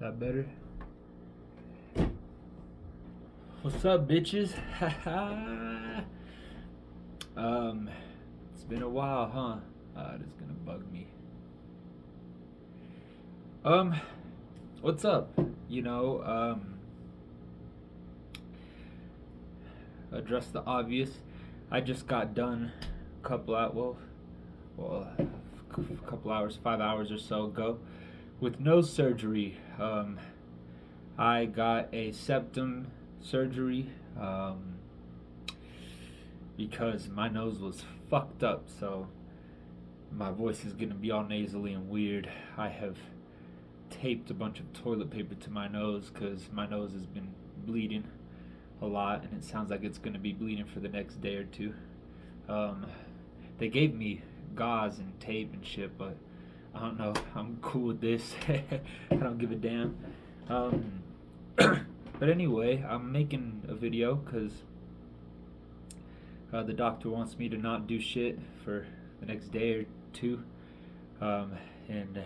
That better? What's up, bitches? um, it's been a while, huh? It's gonna bug me. Um, what's up? You know, address the obvious. I just got done a couple out a couple hours, 5 hours or so ago, with nose surgery. I got a septum surgery. Because my nose was fucked up, so my voice is gonna be all nasally and weird. I have taped a bunch of toilet paper to my nose because my nose has been bleeding a lot, and it sounds like it's gonna be bleeding for the next day or two. Um, they gave me gauze and tape and shit, but I don't know. I'm cool with this. I don't give a damn. Um, but anyway, I'm making a video because the doctor wants me to not do shit for the next day or two, um, and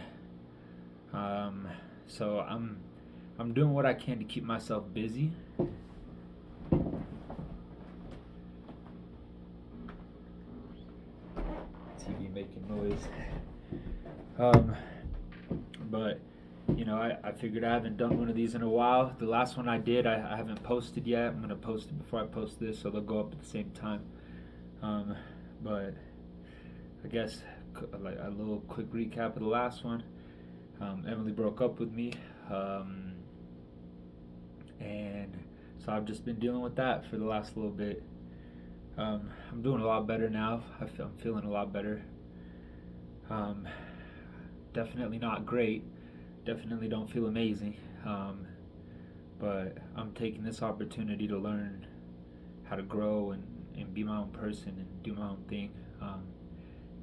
so I'm doing what I can to keep myself busy. TV making noise. But I figured I haven't done one of these in a while. The last one I did, I haven't posted yet. I'm gonna post it before I post this, so they'll go up at the same time. But I guess like a little quick recap of the last one. Emily broke up with me, and so I've just been dealing with that for the last little bit. I'm doing a lot better now. I'm feeling a lot better. Um, Definitely not great. Definitely don't feel amazing. But I'm taking this opportunity to learn how to grow and be my own person and do my own thing.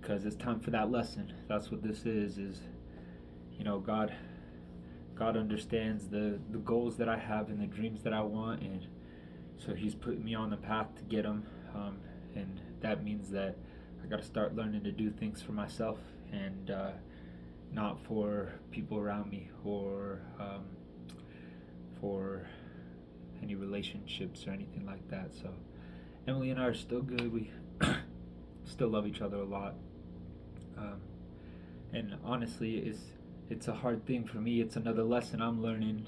Because it's time for that lesson. That's what this is. God understands the goals that I have and the dreams that I want, and so He's put me on the path to get them. And that means that I got to start learning to do things for myself and not for people around me or for any relationships or anything like that. So Emily and I are still good. We still love each other a lot. And honestly, it's a hard thing for me. It's another lesson I'm learning,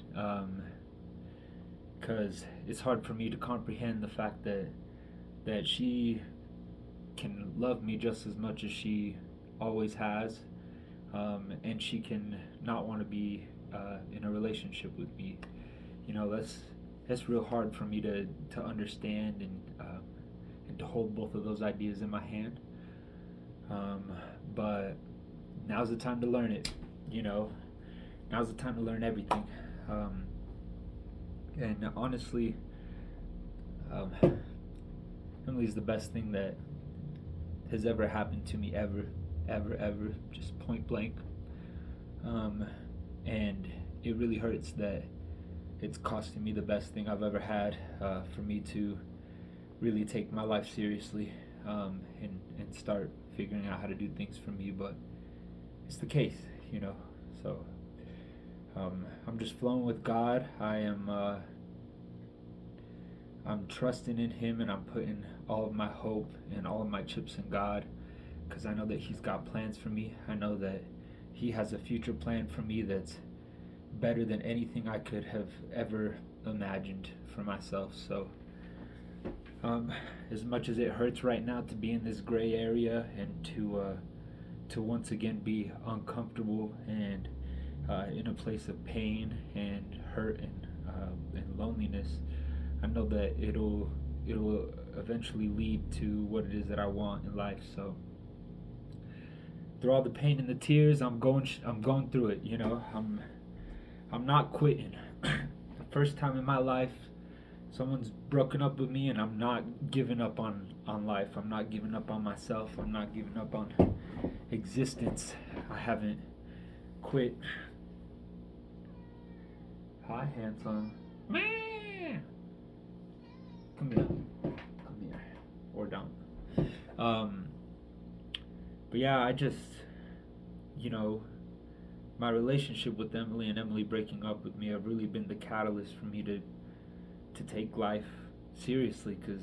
because it's hard for me to comprehend the fact that she can love me just as much as she always has, and she can not want to be in a relationship with me. That's real hard for me to understand and to hold both of those ideas in my hand. But now's the time to learn it. You know, now's the time to learn everything. And honestly, um, Emily's the best thing that has ever happened to me, ever, just point blank. And it really hurts that it's costing me the best thing I've ever had, for me to really take my life seriously, and start figuring out how to do things for me. But it's the case, you know. So I'm just flowing with God. I'm trusting in Him, and I'm putting all of my hope and all of my chips in God, because I know that He's got plans for me. I know that He has a future plan for me that's better than anything I could have ever imagined for myself. So as much as it hurts right now to be in this gray area and to once again be uncomfortable and in a place of pain and hurt and loneliness, I know that it'll eventually lead to what it is that I want in life. So through all the pain and the tears, I'm going through it. I'm not quitting. The first time in my life, someone's broken up with me, and I'm not giving up on life. I'm not giving up on myself. I'm not giving up on existence. I haven't quit. Hi, handsome. Come here. Come here. Or don't. But yeah, I just, you know, my relationship with Emily and Emily breaking up with me have really been the catalyst for me to take life seriously, because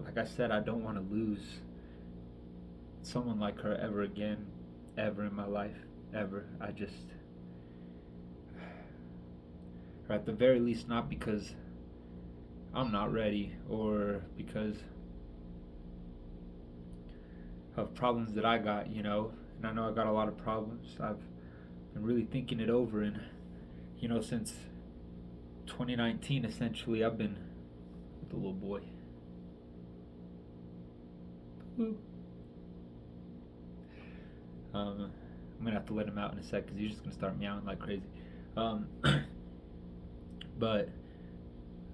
like I said, I don't want to lose someone like her ever again, ever in my life, ever. I just, or at the very least, not because I'm not ready or because of problems that I got, and I know I got a lot of problems. I've been really thinking it over, and since 2019, essentially, I've been with the little boy. I'm gonna have to let him out in a sec because he's just gonna start meowing like crazy. Um, but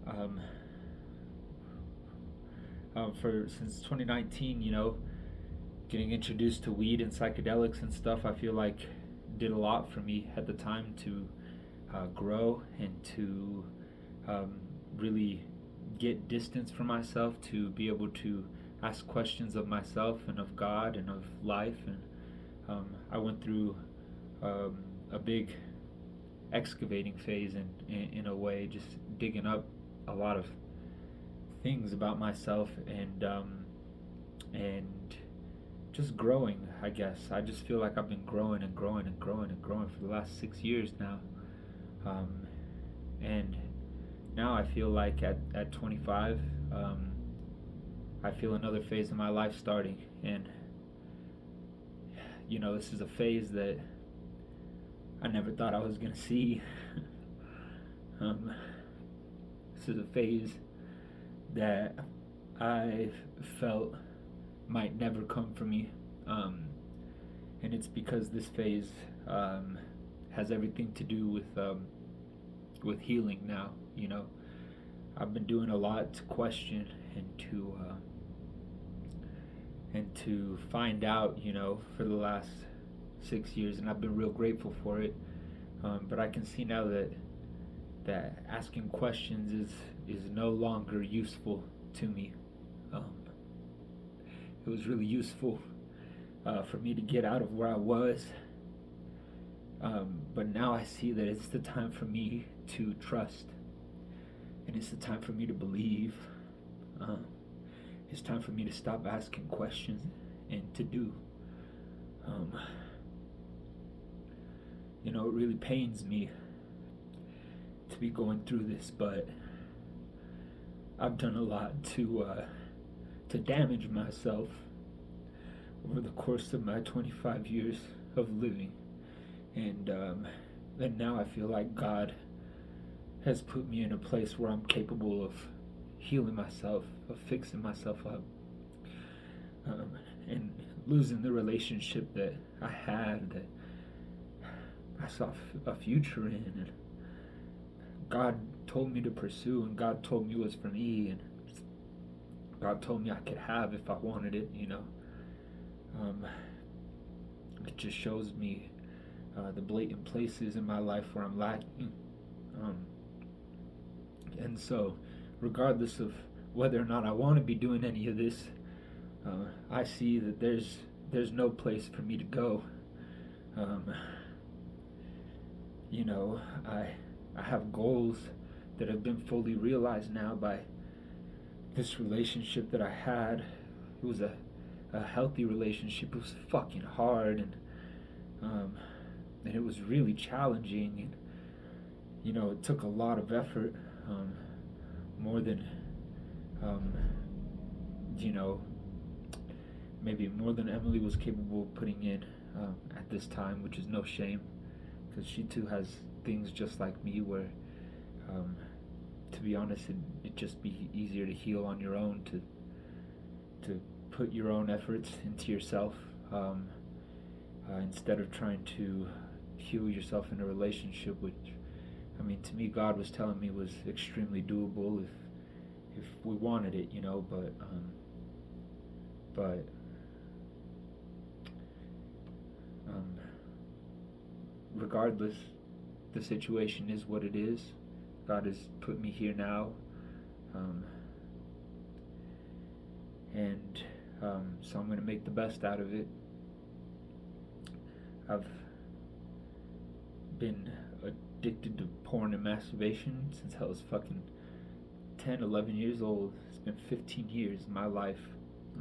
um, for since 2019, getting introduced to weed and psychedelics and stuff, I feel like did a lot for me at the time to grow and to really get distance from myself, to be able to ask questions of myself and of God and of life. And I went through a big excavating phase in a way, just digging up a lot of things about myself and just growing. I guess I just feel like I've been growing and growing and growing and growing for the last 6 years now, and now I feel like at 25, I feel another phase of my life starting, and this is a phase that I never thought I was gonna see. This is a phase that I felt might never come for me, and it's because this phase has everything to do with healing now. I've been doing a lot to question and to find out, for the last 6 years, and I've been real grateful for it. But I can see now that asking questions is no longer useful to me. It was really useful for me to get out of where I was, but now I see that it's the time for me to trust, and it's the time for me to believe. It's time for me to stop asking questions and to do. It really pains me to be going through this, but I've done a lot to damage myself over the course of my 25 years of living, and now I feel like God has put me in a place where I'm capable of healing myself, of fixing myself up, and losing the relationship that I had, that I saw a future in, and God told me to pursue, and God told me was for me, and God told me I could have if I wanted it. It just shows me the blatant places in my life where I'm lacking, and so regardless of whether or not I want to be doing any of this, I see that there's no place for me to go. I have goals that have been fully realized now by this relationship that I had. It was a healthy relationship. It was fucking hard, and it was really challenging, and it took a lot of effort, more than maybe more than Emily was capable of putting in at this time, which is no shame, because she too has things just like me where, to be honest, it'd just be easier to heal on your own, to put your own efforts into yourself, instead of trying to heal yourself in a relationship, which, to me, God was telling me was extremely doable if we wanted it, but regardless, the situation is what it is. God has put me here now, and so I'm going to make the best out of it. been addicted to porn and masturbation since I was fucking 10, 11 years old. It's been 15 years of my life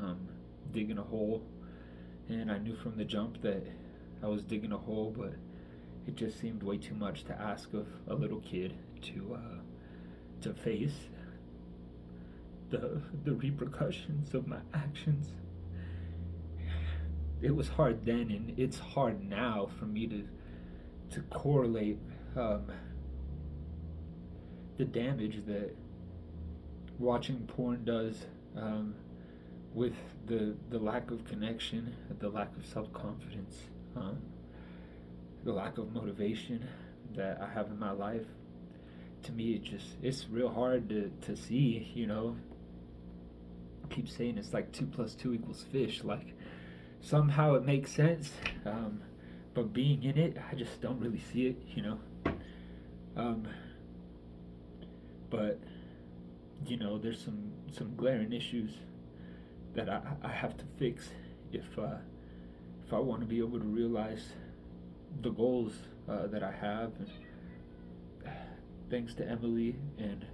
um, digging a hole, and I knew from the jump that I was digging a hole, but it just seemed way too much to ask of a little kid to face the repercussions of my actions. It was hard then, and it's hard now for me to correlate the damage that watching porn does with the lack of connection, the lack of self confidence, the lack of motivation that I have in my life. To me, it's real hard to see. I keep saying it's like 2 + 2 = fish. Like somehow it makes sense, but being in it, I just don't really see it. Um, but there's some glaring issues that I have to fix if I want to be able to realize the goals that I have. And thanks to Emily and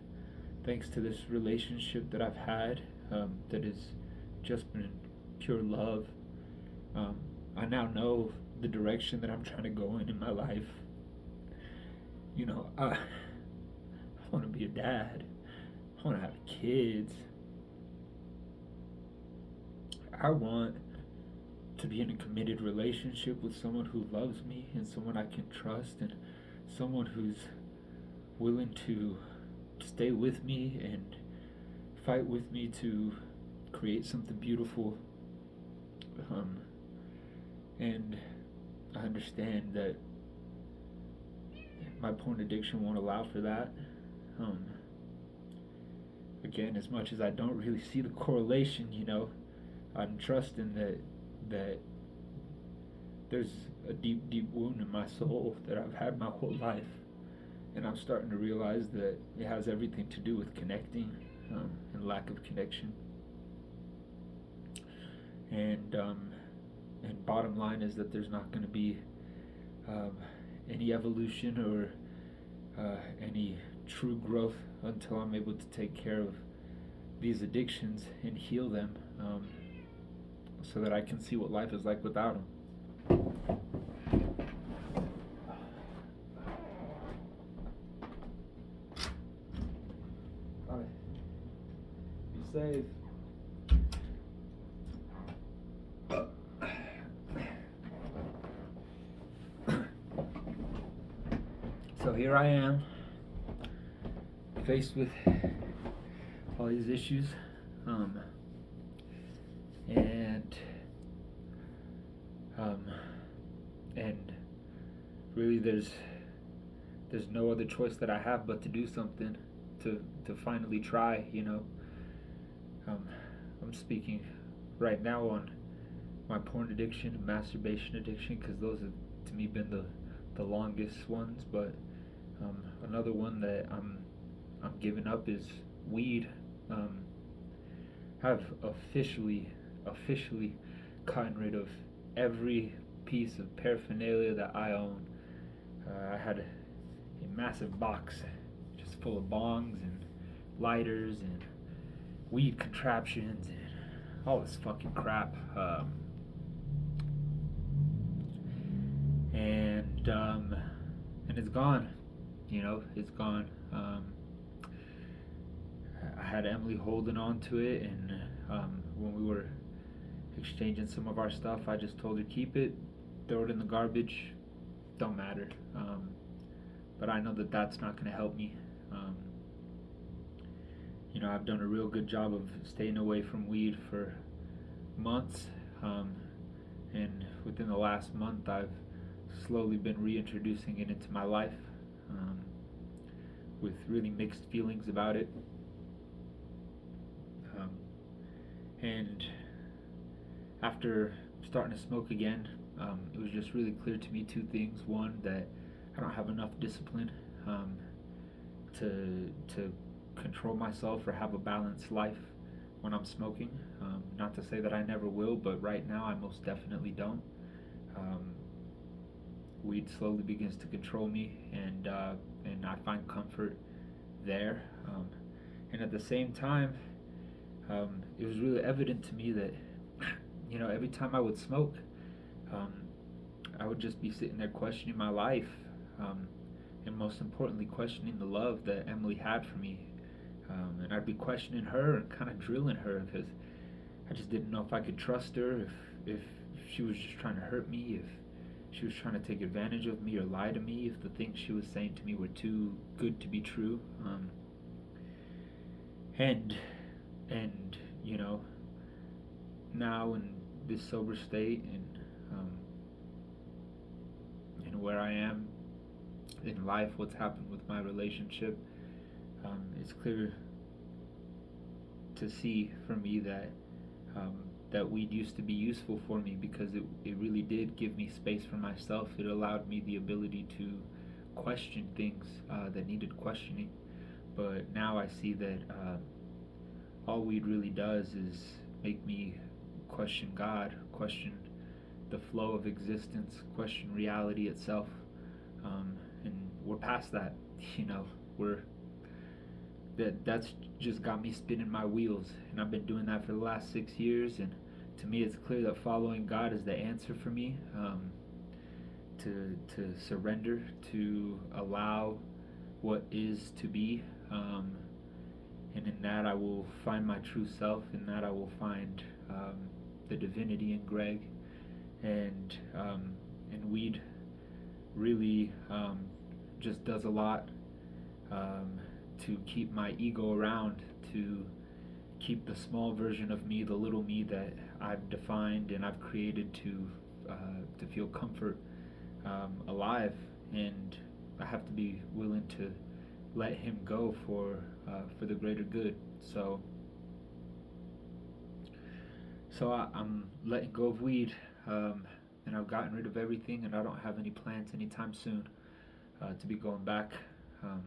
thanks to this relationship that I've had that has just been pure love, I now know the direction that I'm trying to go in my life. I want to be a dad. I want to have kids. I want to be in a committed relationship with someone who loves me and someone I can trust and someone who's willing to stay with me and fight with me to create something beautiful. And I understand that my porn addiction won't allow for that. Again, as much as I don't really see the correlation, I'm trusting that there's a deep, deep wound in my soul that I've had my whole life, and I'm starting to realize that it has everything to do with connecting and lack of connection. And bottom line is that there's not going to be any evolution or any true growth until I'm able to take care of these addictions and heal them, so that I can see what life is like without them. Be safe. So here I am, faced with all these issues, and really there's no other choice that I have but to do something, to finally try. I'm speaking right now on my porn addiction and masturbation addiction because those have to me been the longest ones, but another one that I'm giving up is weed. I've officially gotten rid of every piece of paraphernalia that I own. I had a massive box just full of bongs and lighters and weed contraptions and all this fucking crap. And it's gone. It's gone. I had Emily holding on to it, and when we were exchanging some of our stuff, I just told her keep it, throw it in the garbage, don't matter. But I know that that's not going to help me. I've done a real good job of staying away from weed for months, and within the last month I've slowly been reintroducing it into my life, with really mixed feelings about it. And after starting to smoke again, it was just really clear to me two things. One, that I don't have enough discipline to control myself or have a balanced life when I'm smoking. Not to say that I never will, but right now I most definitely don't. weed slowly begins to control me, and I find comfort there. And at the same time, it was really evident to me that, every time I would smoke, um, I would just be sitting there questioning my life, um, and most importantly, questioning the love that Emily had for me. And I'd be questioning her and kind of drilling her because I just didn't know if I could trust her, if she was just trying to hurt me, if she was trying to take advantage of me or lie to me, if the things she was saying to me were too good to be true. And and you know now in this sober state, um, and where I am in life, what's happened with my relationship, it's clear to see for me that um, that weed used to be useful for me because it really did give me space for myself. It allowed me the ability to question things that needed questioning. But now I see that all weed really does is make me question God, question the flow of existence, question reality itself. And we're past that. You know, we're that's just got me spinning my wheels, and I've been doing that for the last 6 years. And to me, it's clear that following God is the answer for me. To surrender, to allow what is to be, and in that I will find my true self. In that I will find the divinity in Greg, and weed really just does a lot um, to keep my ego around, to keep the small version of me, the little me that I've defined and I've created to feel comfort alive. And I have to be willing to let him go for the greater good. I'm letting go of weed, and I've gotten rid of everything, and I don't have any plans anytime soon to be going back. Um,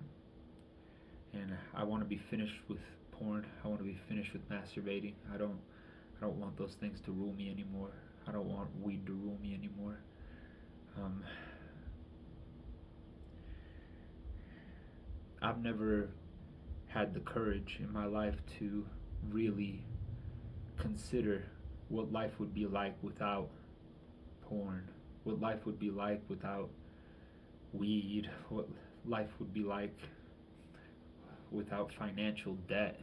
and I want to be finished with porn. I want to be finished with masturbating. I don't want those things to rule me anymore. I don't want weed to rule me anymore. Um, I've never had the courage in my life to really consider what life would be like without porn, what life would be like without weed, what life would be like without financial debt.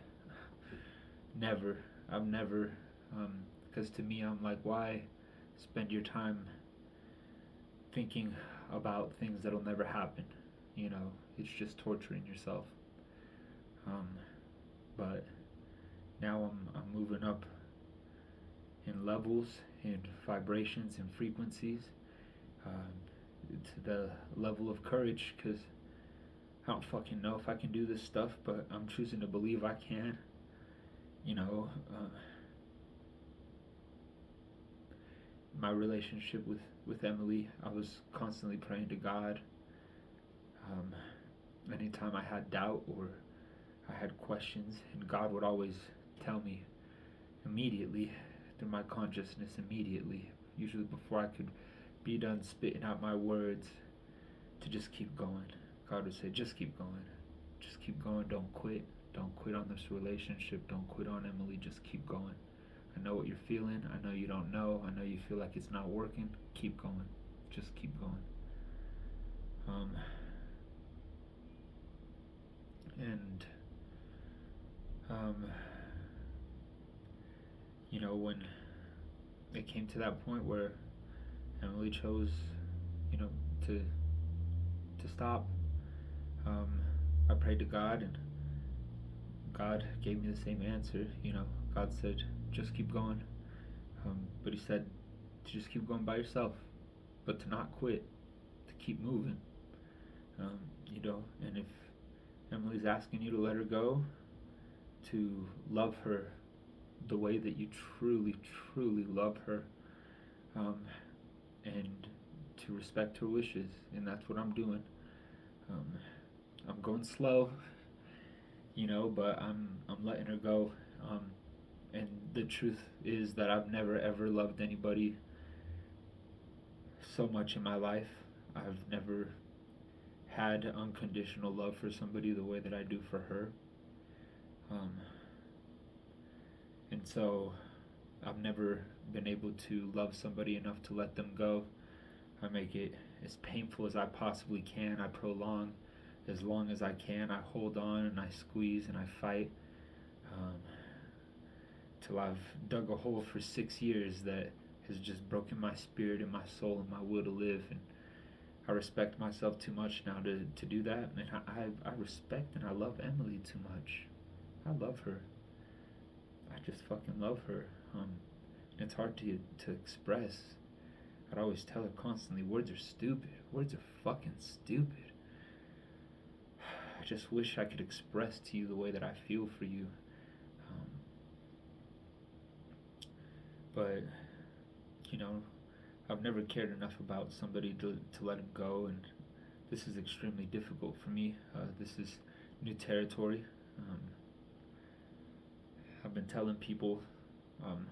Never. I've never. Because to me, I'm like, why spend your time thinking about things that'll never happen? It's just torturing yourself. Um, but now I'm moving up in levels, in vibrations, and frequencies, to the level of courage, because I don't fucking know if I can do this stuff, but I'm choosing to believe I can. My relationship with Emily, I was constantly praying to God. Anytime I had doubt or I had questions, and God would always tell me immediately through my consciousness, immediately, usually before I could be done spitting out my words, to just keep going. God would say, just keep going. Just keep going. Don't quit. Don't quit on this relationship. Don't quit on Emily. Just keep going. I know what you're feeling. I know you don't know. I know you feel like it's not working. Keep going. Just keep going. And when it came to that point where Emily chose, to stop, I prayed to God, and God gave me the same answer. God said, just keep going. But He said to just keep going by yourself, but to not quit, to keep moving. And if Emily's asking you to let her go, to love her the way that you truly, truly love her, and to respect her wishes, and that's what I'm doing. I'm going slow, but I'm letting her go. And the truth is that I've never ever loved anybody so much in my life. I've never had unconditional love for somebody the way that I do for her. Um, and so I've never been able to love somebody enough to let them go. I make it as painful as I possibly can. I prolong as long as I can. I hold on and I squeeze and I fight um, till I've dug a hole for 6 years that has just broken my spirit and my soul and my will to live. And I respect myself too much now to do that. And I respect and I love Emily too much. I love her. I just fucking love her. It's hard to express. I'd always tell her constantly, words are stupid. Words are fucking stupid. I just wish I could express to you the way that I feel for you. Um, but, you know, I've never cared enough about somebody to let him go, and this is extremely difficult for me. This is new territory. Um, I've been telling people. Um,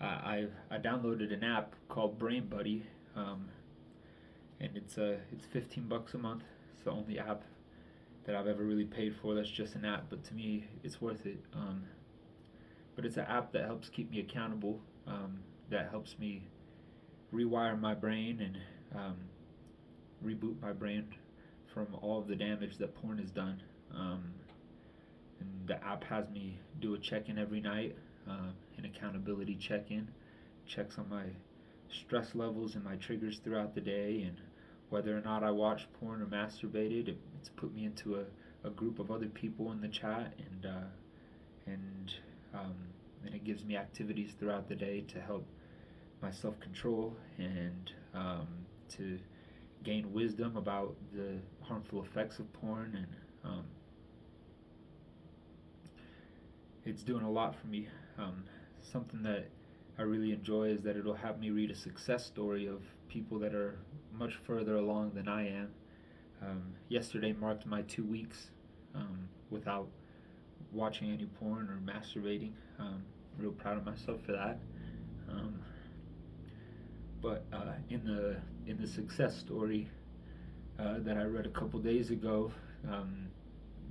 I downloaded an app called Brain Buddy, and it's $15 a month. It's the only app that I've ever really paid for. That's just an app, but to me, it's worth it. But it's an app that helps keep me accountable. That helps me rewire my brain and reboot my brain from all of the damage that porn has done. And the app has me do a check-in every night, an accountability check-in, checks on my stress levels and my triggers throughout the day, and whether or not I watch porn or masturbated. It's put me into a group of other people in the chat, and um, and it gives me activities throughout the day to help my self-control and to gain wisdom about the harmful effects of porn, and it's doing a lot for me. Something that I really enjoy is that it'll have me read a success story of people that are much further along than I am. Yesterday marked my 2 weeks without watching any porn or masturbating. Real proud of myself for that. But in the success story that I read a couple days ago,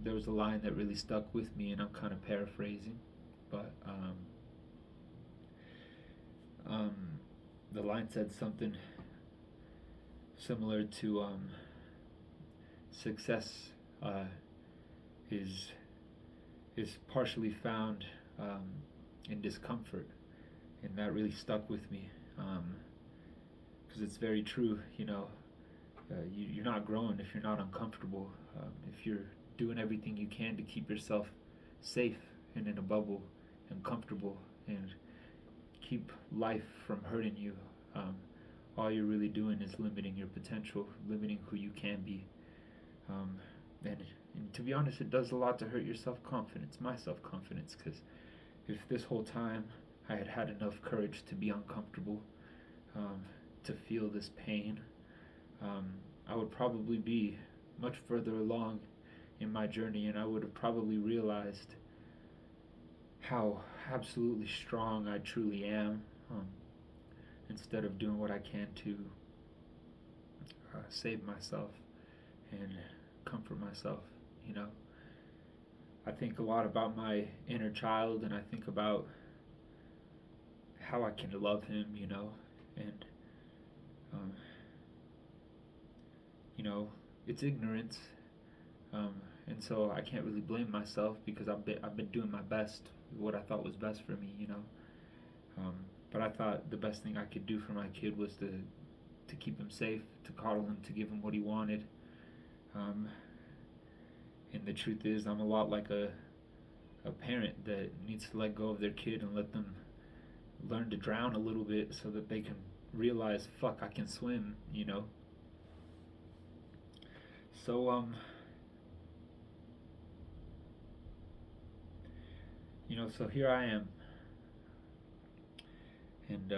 there was a line that really stuck with me, and I'm kind of paraphrasing, but the line said something similar to success is partially found in discomfort, and that really stuck with me because it's very true. You're not growing if you're not uncomfortable. If you're doing everything you can to keep yourself safe and in a bubble and comfortable and keep life from hurting you, all you're really doing is limiting your potential, limiting who you can be. And to be honest, it does a lot to hurt your self-confidence, my self-confidence, because if this whole time I had had enough courage to be uncomfortable, to feel this pain, I would probably be much further along in my journey, and I would have probably realized how absolutely strong I truly am, instead of doing what I can to save myself and comfort myself. I think a lot about my inner child, and I think about how I can love him, and um, it's ignorance, and so I can't really blame myself because I've been doing my best, what I thought was best for me, but I thought the best thing I could do for my kid was to keep him safe, to coddle him, to give him what he wanted. And the truth is, I'm a lot like a parent that needs to let go of their kid and let them learn to drown a little bit so that they can realize, fuck, I can swim. So so here I am, and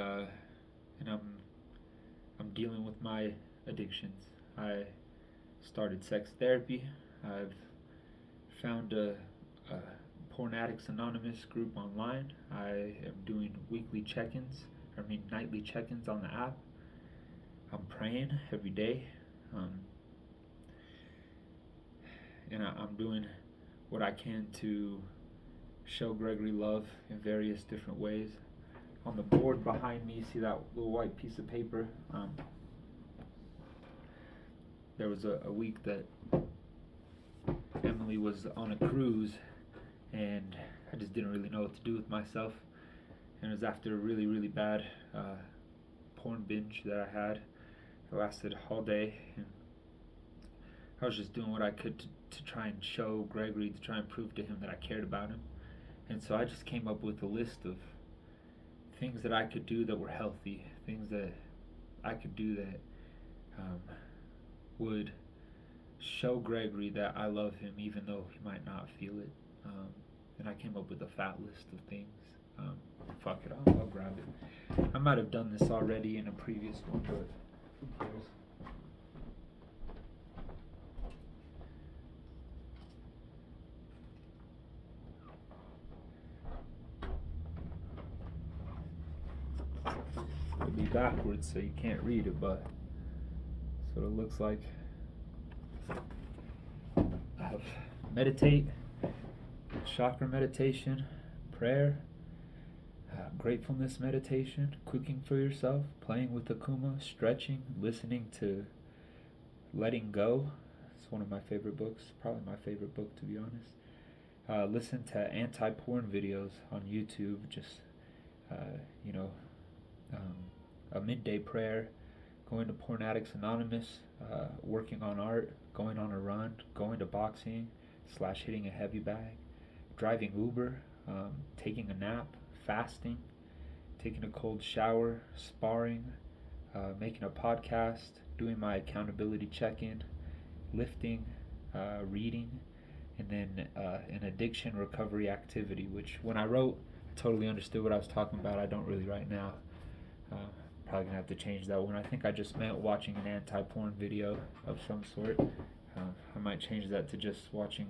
I'm dealing with my addictions. I started sex therapy. I've found a Porn Addicts Anonymous group online. I am doing nightly check-ins on the app. I'm praying every day, um, and I'm doing what I can to show Gregory love in various different ways. On the board behind me, see that little white piece of paper? There was a week that Emily was on a cruise, and I just didn't really know what to do with myself. And it was after a really, really bad porn binge that I had. It lasted all day, and I was just doing what I could to try and show Gregory, to try and prove to him that I cared about him. And so I just came up with a list of things that I could do that were healthy, things that I could do that would show Gregory that I love him, even though he might not feel it. And I came up with a fat list of things. Fuck it, I'll grab it. I might have done this already in a previous one, but who cares? It'll be backwards, so you can't read it, but that's what it looks like. I have meditate, chakra meditation, prayer, gratefulness meditation, cooking for yourself, playing with Akuma, stretching, listening to Letting Go. It's one of my favorite books, probably my favorite book, to be honest. Listen to anti-porn videos on YouTube, just, you know, a midday prayer, going to Porn Addicts Anonymous, working on art, going on a run, going to boxing / hitting a heavy bag, driving Uber, taking a nap, fasting, taking a cold shower, sparring, making a podcast, doing my accountability check-in, lifting, reading, and then an addiction recovery activity, which when I wrote, I totally understood what I was talking about. I don't really right now. Probably gonna have to change that one. I think I just meant watching an anti-porn video of some sort. I might change that to just watching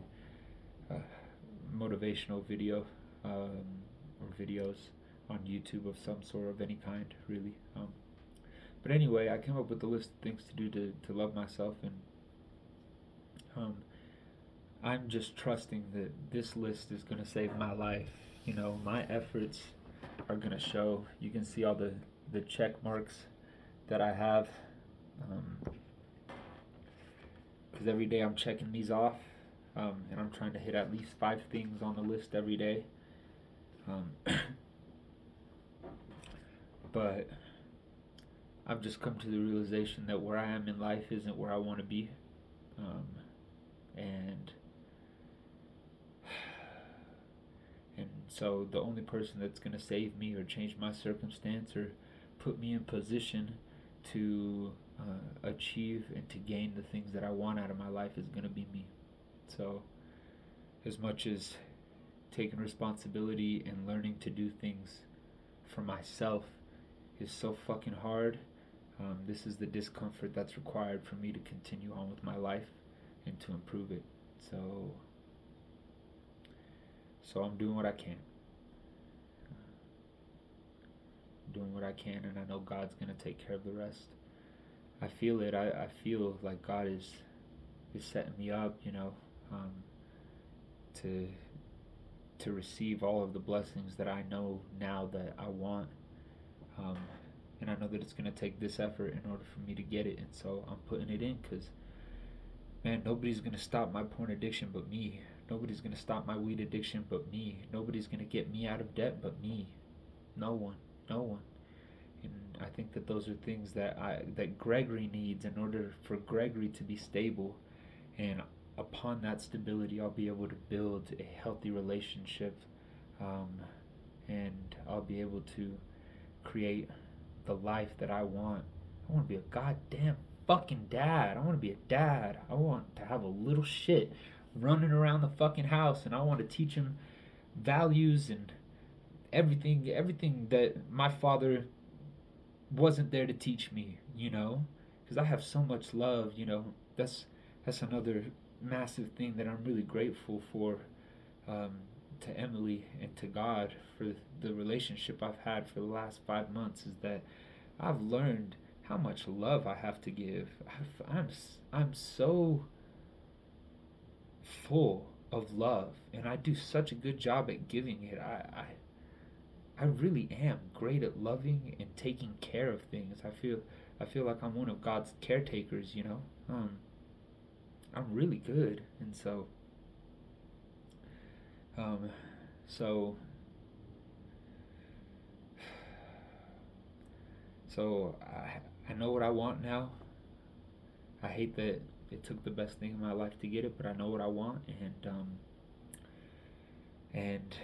motivational video or videos on YouTube of some sort of any kind, really. But anyway, I came up with a list of things to do to love myself, and I'm just trusting that this list is gonna save my life. You know, my efforts are gonna show. You can see all the check marks that I have, because every day I'm checking these off, and I'm trying to hit at least 5 things on the list every day. But I've just come to the realization that where I am in life isn't where I want to be, and so the only person that's going to save me or change my circumstance or put me in position to achieve and to gain the things that I want out of my life is going to be me. So as much as taking responsibility and learning to do things for myself is so fucking hard, this is the discomfort that's required for me to continue on with my life and to improve it. So I'm doing what I can. Doing what I can, and I know God's gonna take care of the rest. I feel it. I feel like God is setting me up, you know, to receive all of the blessings that I know now that I want, and I know that it's gonna take this effort in order for me to get it, and so I'm putting it in, because man, nobody's gonna stop my porn addiction but me. Nobody's gonna stop my weed addiction but me. Nobody's gonna get me out of debt but me. No one. And I think that those are things that Gregory needs in order for Gregory to be stable, and upon that stability I'll be able to build a healthy relationship, and I'll be able to create the life that I want. I want to be a goddamn fucking dad. I want to be a dad. I want to have a little shit running around the fucking house, and I want to teach him values and everything that my father wasn't there to teach me, you know, because I have so much love, you know. That's another massive thing that I'm really grateful for, to Emily and to God for the relationship I've had for the last 5 months, is that I've learned how much love I have to give. I'm so full of love, and I do such a good job at giving it. I really am great at loving and taking care of things. I feel like I'm one of God's caretakers, you know. I'm really good, and um, so I know what I want now. I hate that it took the best thing in my life to get it, but I know what I want, and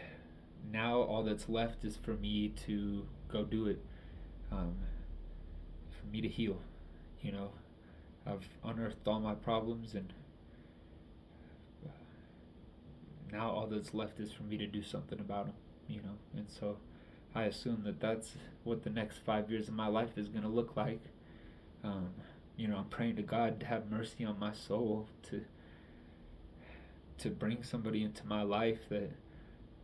now all that's left is for me to go do it. Um, for me to heal, you know. I've unearthed all my problems, and now all that's left is for me to do something about them, you know. And so I assume that that's what the next 5 years of my life is going to look like. Um, you know, I'm praying to God to have mercy on my soul, to bring somebody into my life that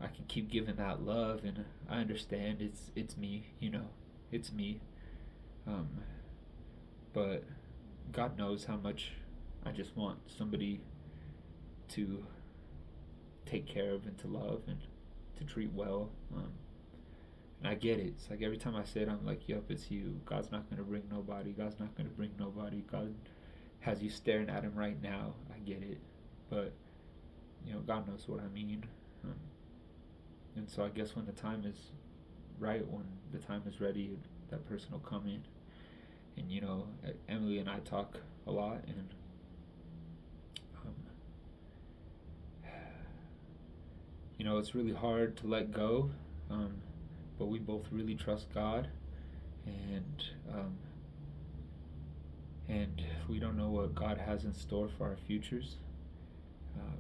I can keep giving that love. And I understand it's me, you know, it's me. Um, but God knows how much I just want somebody to take care of and to love and to treat well. And I get it. It's like every time I say it, I'm like, yup, it's you. God's not going to bring nobody. God's not going to bring nobody. God has you staring at him right now. I get it. But, you know, God knows what I mean. Um, and so I guess when the time is right, when the time is ready, that person will come in. And, you know, Emily and I talk a lot, and um, you know, it's really hard to let go, but we both really trust God, and um, and we don't know what God has in store for our futures. Uh,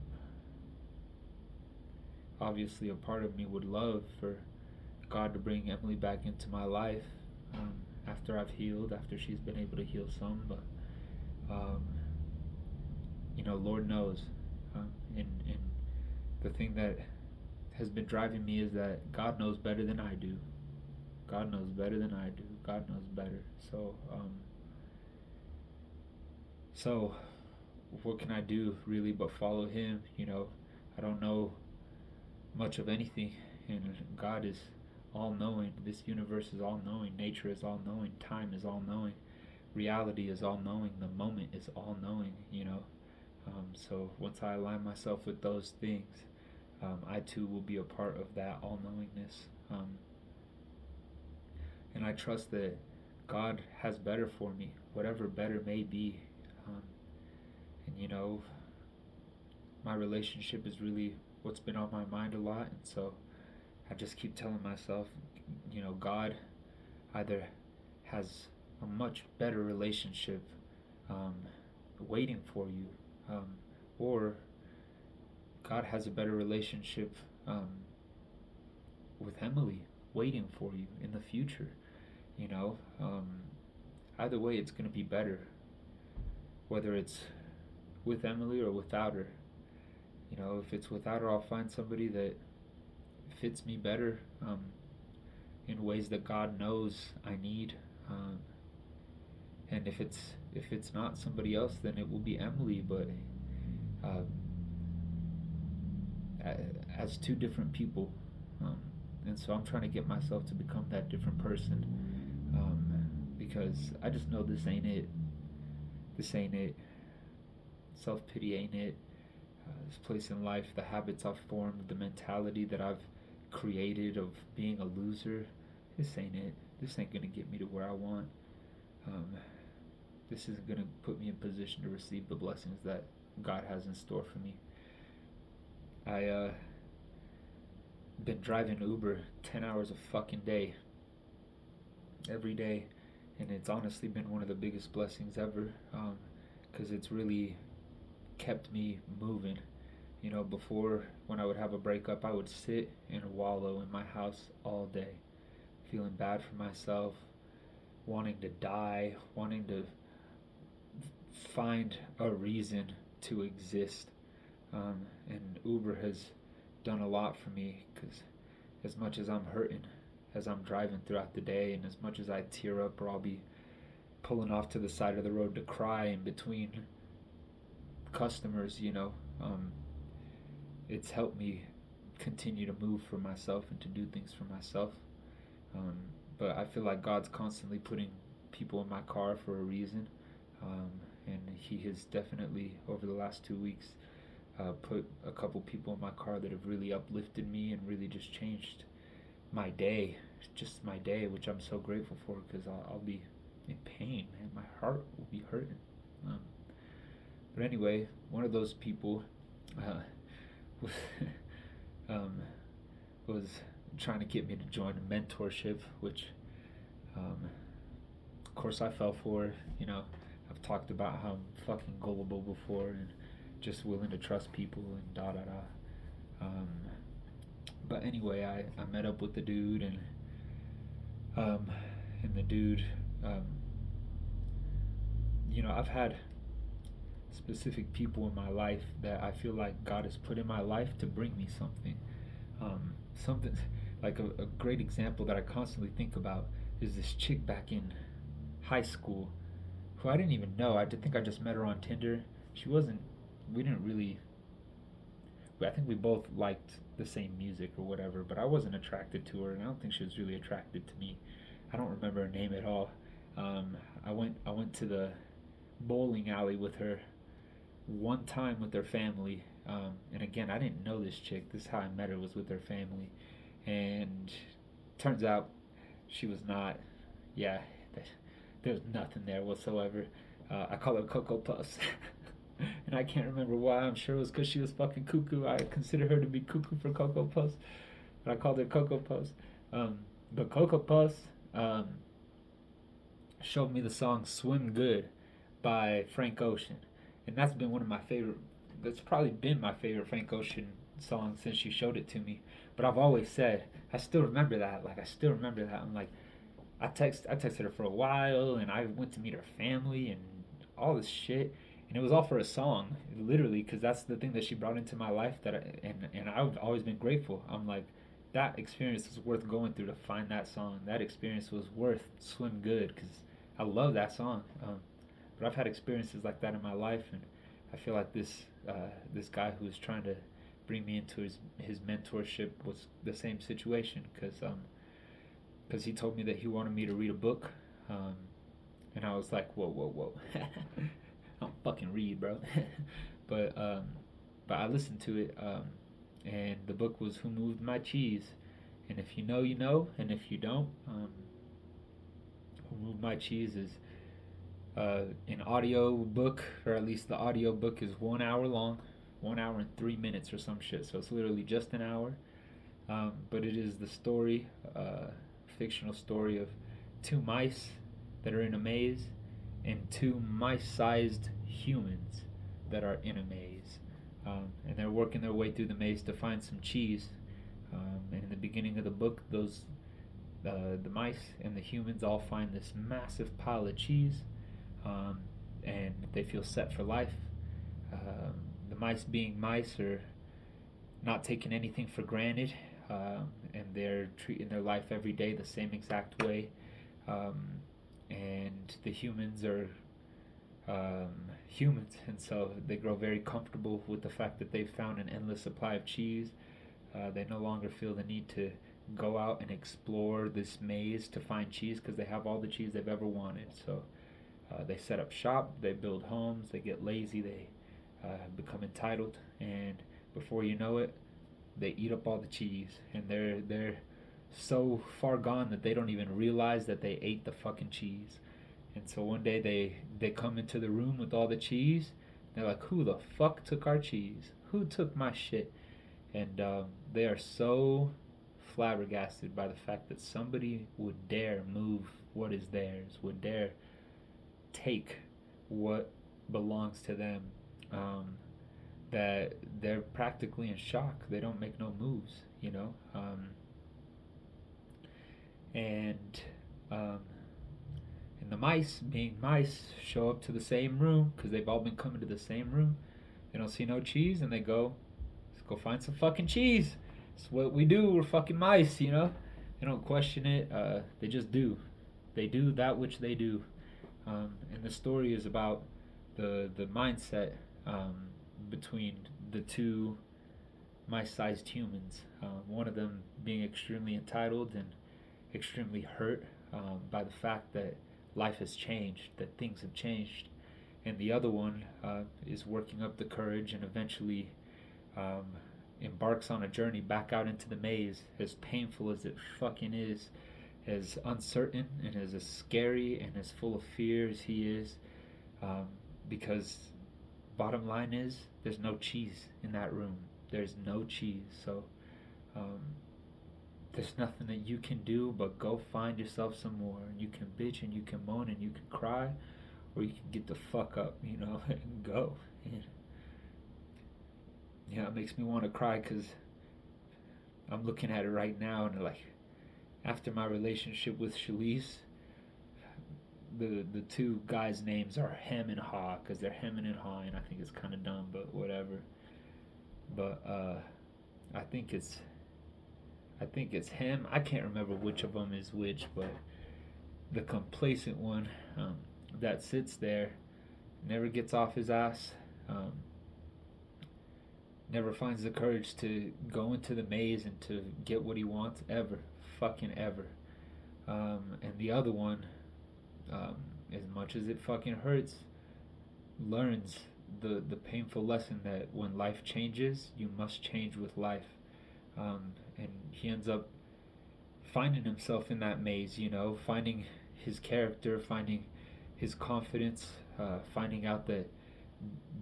Obviously, a part of me would love for God to bring Emily back into my life um, after I've healed, after she's been able to heal some, but um, you know, Lord knows. And the thing that has been driving me is that God knows better than I do. God knows better than I do. God knows better. So what can I do really but follow Him? You know, I don't know much of anything, and God is all knowing. This universe is all knowing. Nature is all knowing. Time is all knowing. Reality is all knowing. The moment is all knowing. You know, so once I align myself with those things, I too will be a part of that all knowingness. And I trust that God has better for me, whatever better may be. Um, and you know, my relationship is really what's been on my mind a lot, and so I just keep telling myself, you know, God either has a much better relationship um, waiting for you, um, or God has a better relationship um, with Emily waiting for you in the future. You know, either way, it's going to be better, whether it's with Emily or without her. You know, if it's without her, I'll find somebody that fits me better in ways that God knows I need. Um, and if it's not somebody else, then it will be Emily. But uh, as two different people, um, and so I'm trying to get myself to become that different person because I just know this ain't it. This ain't it. Self pity ain't it. This place in life, the habits I've formed, the mentality that I've created of being a loser, this ain't it. This ain't gonna get me to where I want. Um, this isn't gonna put me in position to receive the blessings that God has in store for me. I been driving Uber 10 hours a fucking day, every day, and it's honestly been one of the biggest blessings ever, because it's really kept me moving. You know, before, when I would have a breakup, I would sit and wallow in my house all day, feeling bad for myself, wanting to die, wanting to find a reason to exist. And Uber has done a lot for me because as much as I'm hurting as I'm driving throughout the day, and as much as I tear up or I'll be pulling off to the side of the road to cry in between customers, you know. It's helped me continue to move for myself and to do things for myself. Um, but I feel like God's constantly putting people in my car for a reason. Um, and He has definitely, over the last 2 weeks, put a couple people in my car that have really uplifted me and really just changed my day. Just my day, which I'm so grateful for because I'll be in pain, man. My heart will be hurting. Um, but anyway, one of those people uh, was, um, was trying to get me to join a mentorship, which, of course, I fell for. You know, I've talked about how I'm fucking gullible before and just willing to trust people and da da da. Um, but anyway, I met up with the dude um, and the dude, um, you know, I've had specific people in my life that I feel like God has put in my life to bring me something. Something like a great example that I constantly think about is this chick back in high school who I didn't even know. I think I just met her on Tinder. She wasn't, we didn't really, I think we both liked the same music or whatever, but I wasn't attracted to her, and I don't think she was really attracted to me. I don't remember her name at all. I went to the bowling alley with her one time with their family. And again, I didn't know this chick. This is how I met her, was with her family. And turns out she was not, yeah, there was nothing there whatsoever. I call her Cocoa Puffs. And I can't remember why. I'm sure it was because she was fucking cuckoo. I consider her to be cuckoo for Cocoa Puffs. But I called her Cocoa Puffs. Um, but Cocoa Puffs um, showed me the song Swim Good by Frank Ocean. And that's been one of my favorite, that's probably been my favorite Frank Ocean song since she showed it to me. But I've always said, I still remember that. Like, I still remember that. I'm like, I texted her for a while, and I went to meet her family and all this shit, and it was all for a song, literally, because that's the thing that she brought into my life and I've always been grateful. I'm like, that experience was worth going through to find that song. That experience was worth Swim Good because I love that song. But I've had experiences like that in my life, and I feel like this guy who was trying to bring me into his mentorship was the same situation because he told me that he wanted me to read a book, um, and I was like, whoa, whoa, whoa, I don't fucking read, bro. but but I listened to it, and the book was Who Moved My Cheese, and if you know, you know, and if you don't, Who Moved My Cheese is an audio book, or at least the audio book is 1 hour long, 1 hour and 3 minutes or some shit. So it's literally just an hour. But it is the story, fictional story of two mice that are in a maze and two mice-sized humans that are in a maze. And they're working their way through the maze to find some cheese. And in the beginning of the book, the mice and the humans all find this massive pile of cheese, and they feel set for life. The mice, being mice, are not taking anything for granted, and they're treating their life every day the same exact way. And the humans are humans, and so they grow very comfortable with the fact that they've found an endless supply of cheese. They no longer feel the need to go out and explore this maze to find cheese because they have all the cheese they've ever wanted. So they set up shop, they build homes, they get lazy, they become entitled, and before you know it, they eat up all the cheese, and they're so far gone that they don't even realize that they ate the fucking cheese. And so one day they come into the room with all the cheese. They're like, "Who the fuck took our cheese? Who took my shit?" And they are so flabbergasted by the fact that somebody would dare move what is theirs, would dare take what belongs to them, that they're practically in shock. They don't make no moves, you know. And um, and the mice, being mice, show up to the same room because they've all been coming to the same room. They don't see no cheese, and they go, "Let's go find some fucking cheese." It's what we do. We're fucking mice, you know. They don't question it. They just do. They do that which they do. And the story is about the mindset um, between the two my-sized humans. One of them being extremely entitled and extremely hurt by the fact that life has changed, that things have changed, and the other one is working up the courage and eventually um, embarks on a journey back out into the maze, as painful as it fucking is, as uncertain and as scary and as full of fear as he is, um, because bottom line is there's no cheese in that room. There's no cheese, so um, there's nothing that you can do but go find yourself some more. And you can bitch and you can moan and you can cry, or you can get the fuck up, and go. And yeah, it makes me want to cry because I'm looking at it right now, and like after my relationship with Shalise, the two guys' names are Hem and Ha because they're hemming and hawing. I think it's kind of dumb, but whatever. But I think it's I think it's him. I can't remember which of them is which, but the complacent one that sits there, never gets off his ass, um, never finds the courage to go into the maze and to get what he wants ever, fucking ever. And the other one, um, as much as it fucking hurts, learns the painful lesson that when life changes, you must change with life. And he ends up finding himself in that maze, finding his character, finding his confidence, finding out that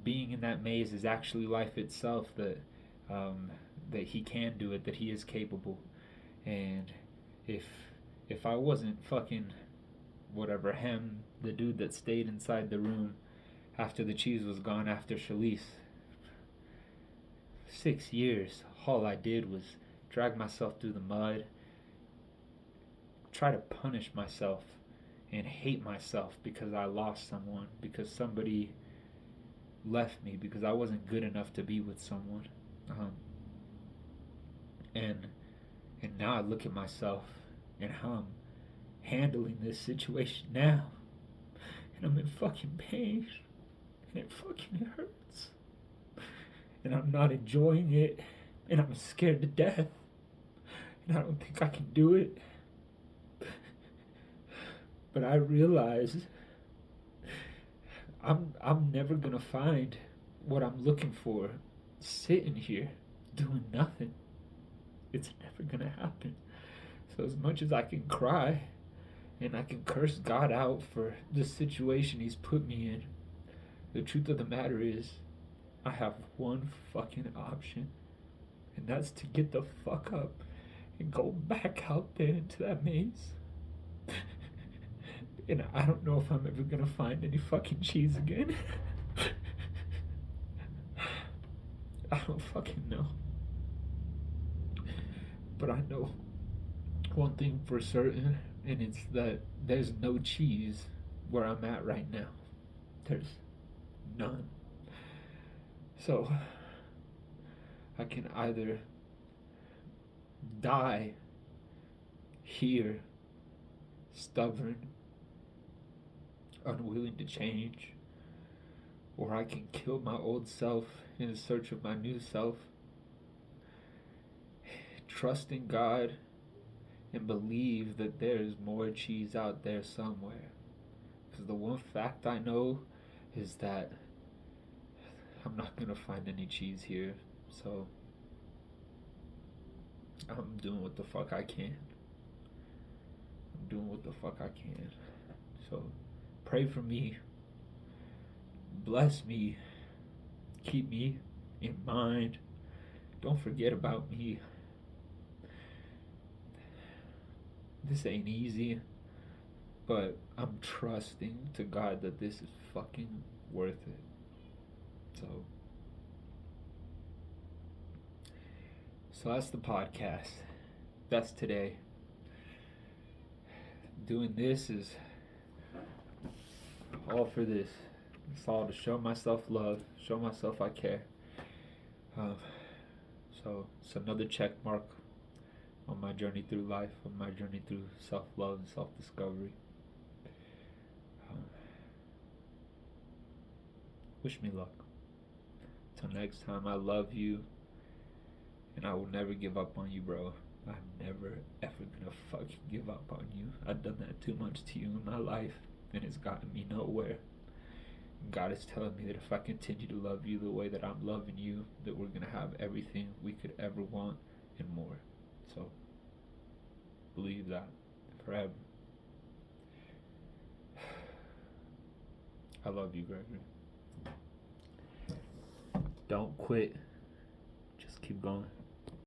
being in that maze is actually life itself, um, that he can do it, that he is capable. And if if I wasn't fucking whatever him, the dude that stayed inside the room after the cheese was gone after Shalise, 6 years, all I did was drag myself through the mud, try to punish myself, and hate myself because I lost someone, because somebody left me, because I wasn't good enough to be with someone. Um, and and now I look at myself and how I'm handling this situation now, and I'm in fucking pain, and it fucking hurts, and I'm not enjoying it, and I'm scared to death, and I don't think I can do it. But I realize I'm never gonna find what I'm looking for sitting here doing nothing. It's never gonna happen. So as much as I can cry and I can curse God out for the situation he's put me in, the truth of the matter is I have one fucking option, and that's to get the fuck up and go back out there into that maze. And I don't know if I'm ever gonna find any fucking cheese again. I don't fucking know. But I know one thing for certain, and it's that there's no cheese where I'm at right now. There's none. So I can either die here, stubborn, unwilling to change, or I can kill my old self in search of my new self, trust in God, and believe that there's more cheese out there somewhere. Because the one fact I know is that I'm not gonna find any cheese here, so I'm doing what the fuck I can. I'm doing what the fuck I can. So pray for me, bless me, keep me in mind, don't forget about me. This ain't easy, but I'm trusting to God that this is fucking worth it. So that's the podcast. That's today. Doing this is all for this. It's all to show myself love, show myself I care. Um, so it's another check mark on my journey through life, on my journey through self-love and self-discovery. Um, Wish me luck. Till next time, I love you, and I will never give up on you, bro. I'm never ever gonna fucking give up on you. I've done that too much to you in my life, and it's gotten me nowhere. God is telling me that if I continue to love you the way that I'm loving you, that we're gonna have everything we could ever want and more. So believe that forever. I love you, Gregory. Don't quit. Just keep going.